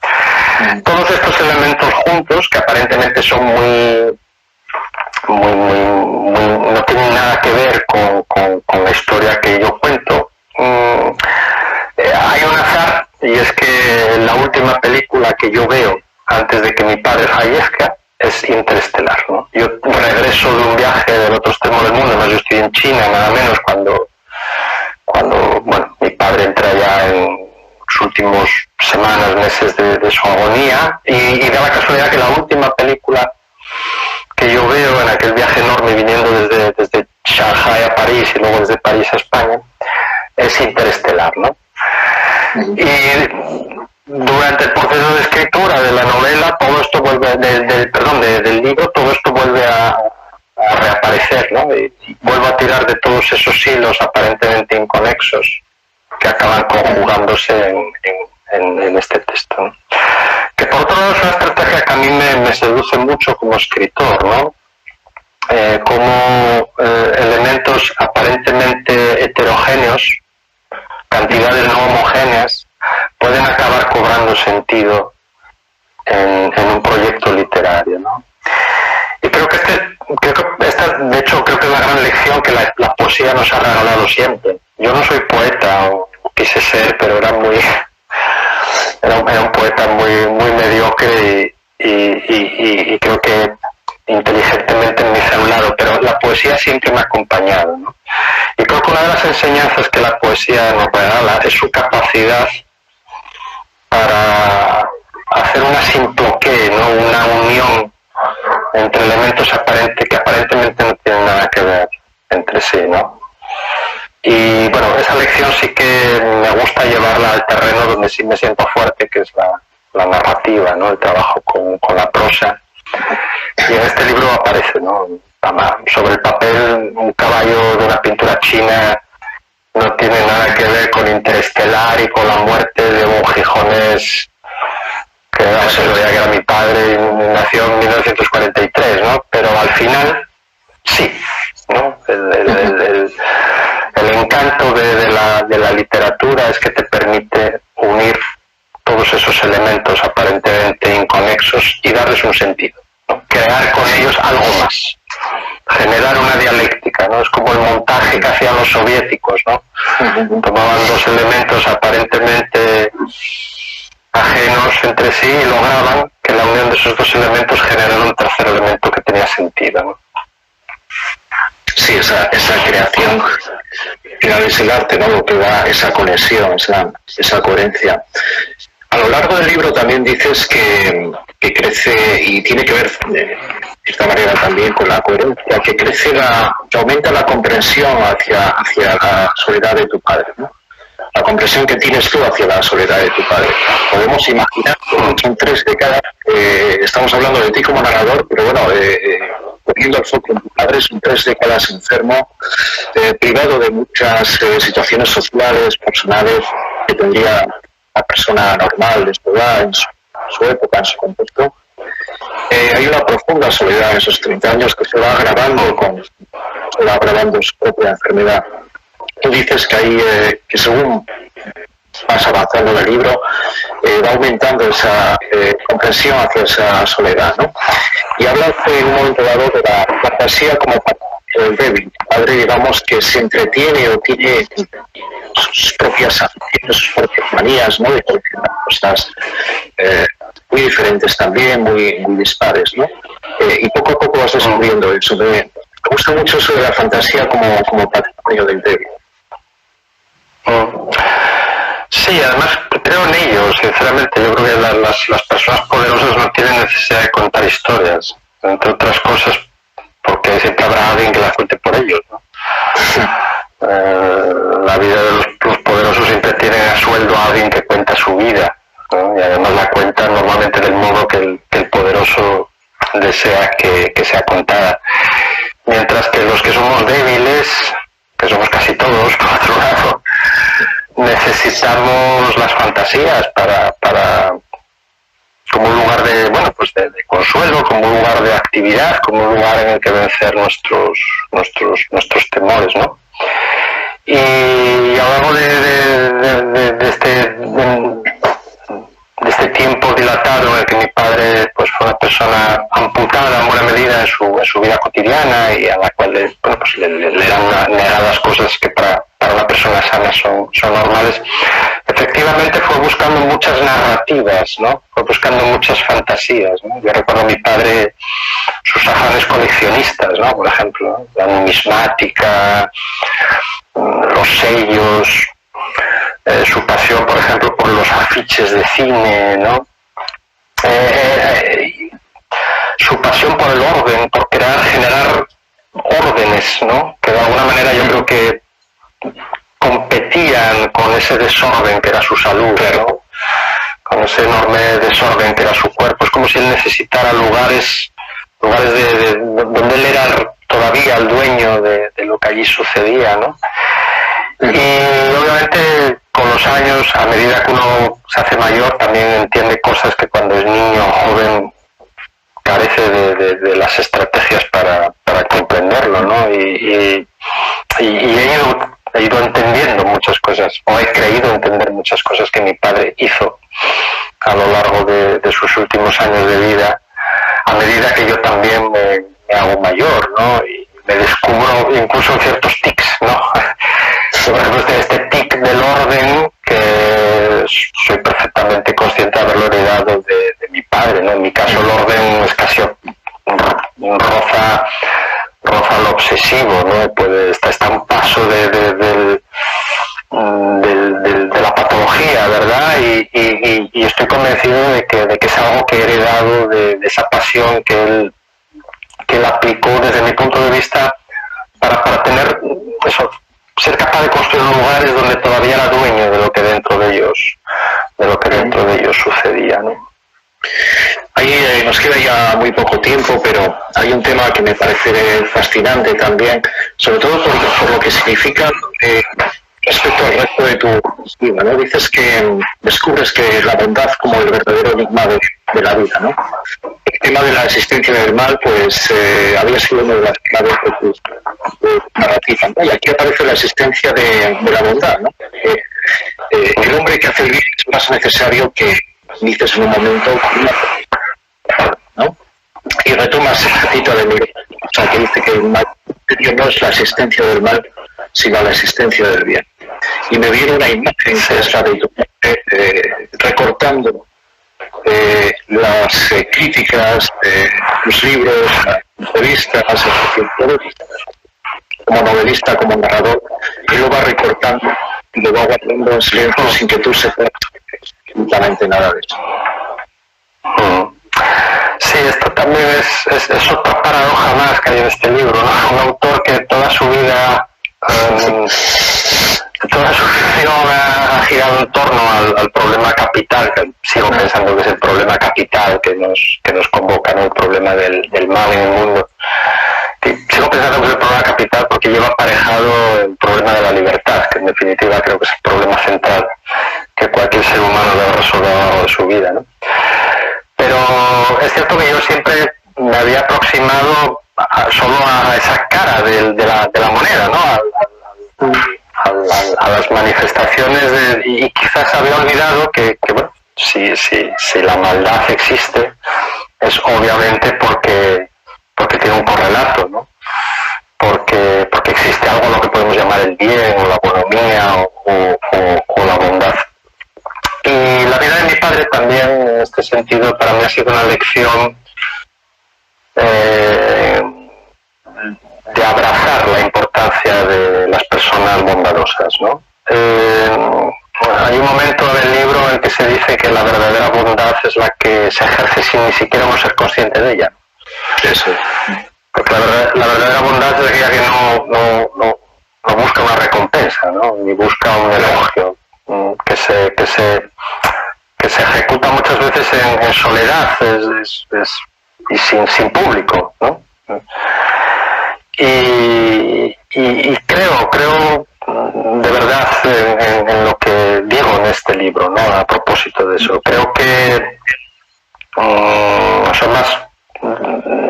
Todos estos elementos juntos, que aparentemente son muy no tienen nada que ver con la historia que yo cuento. Hay un azar, y es que la última película que yo veo antes de que mi padre fallezca es Interestelar, ¿no? Yo regreso de un viaje del otro extremo del mundo, yo estoy en China, nada menos, cuando bueno, mi padre entra ya en los últimos semanas, meses de su agonía, y da la casualidad que la última película que yo veo en aquel viaje enorme viniendo desde Shanghai a París y luego desde París a España es Interestelar, ¿no? Y durante el proceso de escritura de la novela, todo esto vuelve, del libro, todo esto vuelve a reaparecer, ¿no? Y vuelvo a tirar de todos esos hilos aparentemente inconexos que acaban conjugándose en este texto, ¿no? Que por otro lado es una estrategia que a mí me seduce mucho como escritor, ¿no? Como elementos aparentemente heterogéneos, cantidades no homogéneas, pueden acabar cobrando sentido en un proyecto literario, ¿no? Y creo que esta, de hecho, creo que es la gran lección que la poesía nos ha regalado siempre. Yo no soy poeta, o quise ser, pero era un poeta muy mediocre y creo que inteligentemente me hice a un lado, pero la poesía siempre me ha acompañado, ¿no? Y creo que una de las enseñanzas que la poesía nos regala es su capacidad para hacer una simploqué, ¿no? Una unión entre elementos que aparentemente no tienen nada que ver entre sí, ¿no? Y bueno, esa lección sí que me gusta llevarla al terreno donde sí me siento fuerte, que es la narrativa, ¿no? El trabajo con la prosa. Y en este libro aparece, ¿no? Sobre el papel, un caballo de una pintura china no tiene nada que ver con Interestelar y con la muerte de un gijonés que se lo que era mi padre y nació en 1943, ¿no? Pero al final sí, ¿no? El encanto de la literatura es que te permite unir todos esos elementos aparentemente inconexos y darles un sentido, ¿no? Crear con ellos algo más, generar una dialéctica, ¿no? Es como el montaje que hacían los soviéticos, ¿no? Tomaban dos elementos aparentemente ajenos entre sí y lograban que la unión de esos dos elementos generara un tercer elemento que tenía sentido, ¿no? Sí, esa creación, final es el arte, ¿no? Lo que da esa conexión, esa coherencia. A lo largo del libro también dices que crece, y tiene que ver de cierta manera también con la coherencia, que que aumenta la comprensión hacia la soledad de tu padre, ¿no? La comprensión que tienes tú hacia la soledad de tu padre. Podemos imaginar que son 3 décadas, estamos hablando de ti como narrador, pero bueno, poniendo el foco en tu padre, son 3 décadas enfermo, privado de muchas situaciones sociales, personales, que tendría una persona normal de su edad, en su época, en su contexto. Hay una profunda soledad en esos 30 años que se va agravando su propia enfermedad. Tú dices que hay que según vas avanzando en el libro, va aumentando esa comprensión hacia esa soledad, ¿no? Y hablas en un momento dado de la fantasía como el débil, padre, digamos, que se entretiene o tiene sus propias manías, ¿no? De cosas muy diferentes también, muy dispares, ¿no? Y poco a poco vas descubriendo eso. Me gusta mucho eso de la fantasía como patrimonio del débil. Sí, además creo en ello, sinceramente. Yo creo que las personas poderosas no tienen necesidad de contar historias, entre otras cosas porque siempre habrá alguien que las cuente por ellos, ¿no? La vida de los poderosos siempre tiene a sueldo a alguien que cuenta su vida, ¿no? Y además la cuenta normalmente del modo que el poderoso desea que sea contada. Mientras que los que somos débiles, que somos casi todos, por otro lado, necesitamos las fantasías para como un lugar de, bueno, pues de consuelo, como un lugar de actividad, como un lugar en el que vencer nuestros temores, ¿no? Y a lo largo de este tiempo dilatado en el que mi padre pues fue una persona amputada en buena medida en su vida cotidiana y a la cual le eran negadas cosas que para una persona sana son normales, efectivamente fue buscando muchas narrativas, ¿no? Fue buscando muchas fantasías, ¿no? Yo recuerdo a mi padre sus afanes coleccionistas, ¿no? Por ejemplo, la numismática, los sellos, su pasión, por ejemplo, por los afiches de cine, ¿no? Su pasión por el orden, por generar órdenes, ¿no? Que de alguna manera yo creo que competían con ese desorden que era su salud, ¿no? Con ese enorme desorden que era su cuerpo. Es como si él necesitara lugares donde él era todavía el dueño de lo que allí sucedía, ¿no? Y obviamente con los años, a medida que uno se hace mayor, también entiende cosas que cuando es niño o joven carece de las estrategias para comprenderlo, ¿no? Y he ido entendiendo muchas cosas, o he creído entender muchas cosas que mi padre hizo a lo largo de sus últimos años de vida, a medida que yo también me hago mayor, ¿no? Y me descubro incluso ciertos tics, ¿no? Por ejemplo, este tic del orden, que soy perfectamente consciente de haberlo heredado de mi padre, ¿no? En mi caso el orden es casi roza lo obsesivo, ¿no? Está un paso de la patología, ¿verdad? Y estoy convencido de que es algo que he heredado de esa pasión que él aplicó desde mi punto de vista para tener eso, ser capaz de construir lugares donde todavía era dueño de lo que dentro de ellos sucedía, ¿no? Ahí nos queda ya muy poco tiempo, pero hay un tema que me parece fascinante también, sobre todo por lo que significa respecto al resto de tu vida, ¿no? Dices que descubres que la bondad como el verdadero enigma de la vida, ¿no? El tema de la existencia del mal, pues había sido una de las claves de tu narrativa, ¿no? Y aquí aparece la existencia de la bondad, ¿no? El hombre que hace el bien es más necesario que dices en un momento, ¿no? Y retomas esa cita de Miguel, o sea, que dice que el mal no es la existencia del mal, sino la existencia del bien. Y me viene una imagen que es la de tu padre, recortando las críticas, tus libros, revistas, como novelista, como narrador, y lo va recortando y lo va guardando en silencio sin que tú sepas absolutamente nada de eso. Sí, esto también es otra paradoja más que hay en este libro, ¿no? Un autor que toda su vida, toda su ficción ha girado en torno al problema capital, que sigo pensando que es el problema capital que nos convoca, ¿no? El problema del mal en el mundo. Sigo pensando que es el problema capital porque lleva aparejado el problema de la libertad, que en definitiva creo que es el problema central que cualquier ser humano debe resolver a lo largo de su vida, ¿no? Pero es cierto que yo siempre me había aproximado solo a esa cara de la moneda, ¿no? a las manifestaciones y quizás había olvidado que bueno, si la maldad existe es obviamente porque tiene un correlato, ¿no? Porque existe algo lo que podemos llamar el bien o la bonomía o la bondad. Y la vida de mi padre también, en este sentido, para mí ha sido una lección de abrazar la importancia de las personas bondadosas, ¿no? Hay un momento del libro en que se dice que la verdadera bondad es la que se ejerce sin ni siquiera uno ser consciente de ella. Eso. Porque la verdadera bondad es aquella que no busca una recompensa, ¿no? Ni busca un elogio, que se ejecuta muchas veces en soledad y sin público, ¿no? Y creo de verdad en lo que digo en este libro, ¿no? A propósito de eso, creo que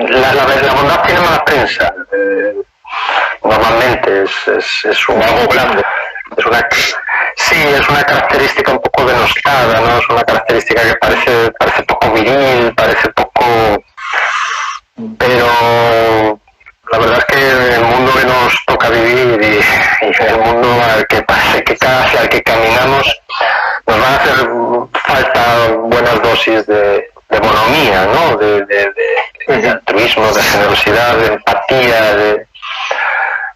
la bondad tiene mala prensa. Normalmente es un algo blando. Es una característica un poco denostada, ¿no? Es una característica que parece poco viril, parece poco... Pero la verdad es que el mundo que nos toca vivir y el mundo al que parece que hacia el que caminamos nos van a hacer falta buenas dosis de bonomía, ¿no? De altruismo, de generosidad, de empatía, de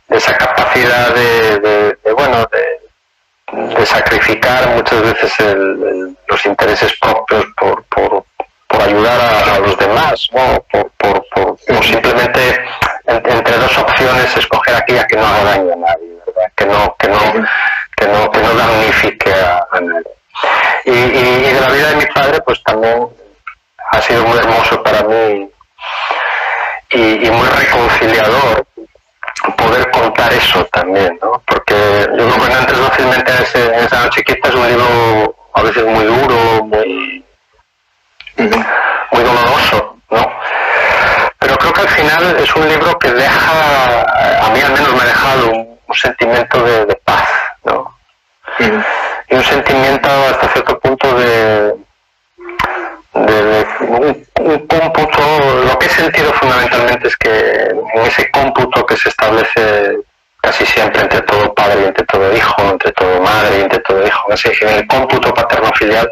esa capacidad de sacrificar muchas veces los intereses propios por ayudar a los demás, ¿no? Por simplemente entre dos opciones escoger aquella que no haga daño a nadie, ¿verdad? Que no damnifique a nadie. Y de la vida de mi padre pues también ha sido muy hermoso para mí y muy reconciliador poder contar eso también, ¿no? Porque yo creo que antes fácilmente en esa noche quizás es un libro a veces muy duro, muy doloroso, ¿no? Pero creo que al final es un libro que deja, a mí al menos me ha dejado un sentimiento de paz, ¿no? Y un sentimiento hasta cierto punto de un cómputo. Lo que he sentido fundamentalmente es que en ese cómputo que se establece casi siempre entre todo padre y entre todo hijo, entre todo madre y entre todo hijo, en el cómputo paterno-filial,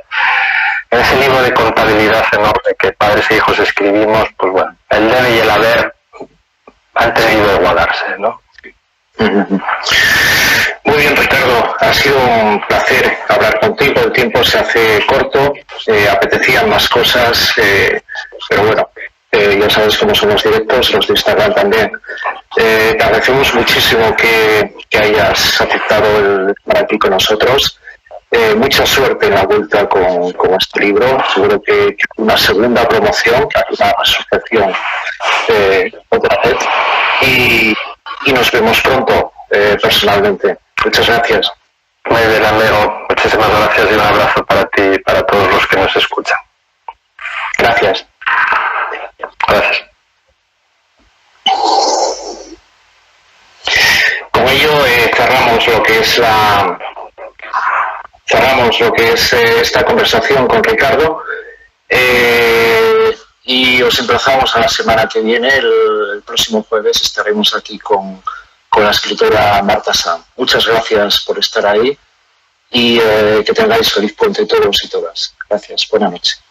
en ese libro de contabilidad enorme que padres e hijos escribimos, pues bueno, el debe y el haber han tenido que igualarse, ¿no? Muy bien, Ricardo, ha sido un placer hablar contigo. El tiempo se hace corto, apetecían más cosas, pero bueno, ya sabes cómo son los directos, los de Instagram también. Te agradecemos muchísimo que hayas aceptado el estar aquí con nosotros. Mucha suerte en la vuelta con este libro. Seguro que una segunda promoción, una asociación otra vez. Y nos vemos pronto personalmente. Muchas gracias. Muy bien, amigo. Muchísimas gracias y un abrazo para ti y para todos los que nos escuchan. Gracias. Gracias. Con ello cerramos lo que es esta conversación con Ricardo y os emplazamos a la semana que viene. El próximo jueves estaremos aquí con la escritora Marta Sam. Muchas gracias por estar ahí y que tengáis feliz puente todos y todas. Gracias. Buenas noches.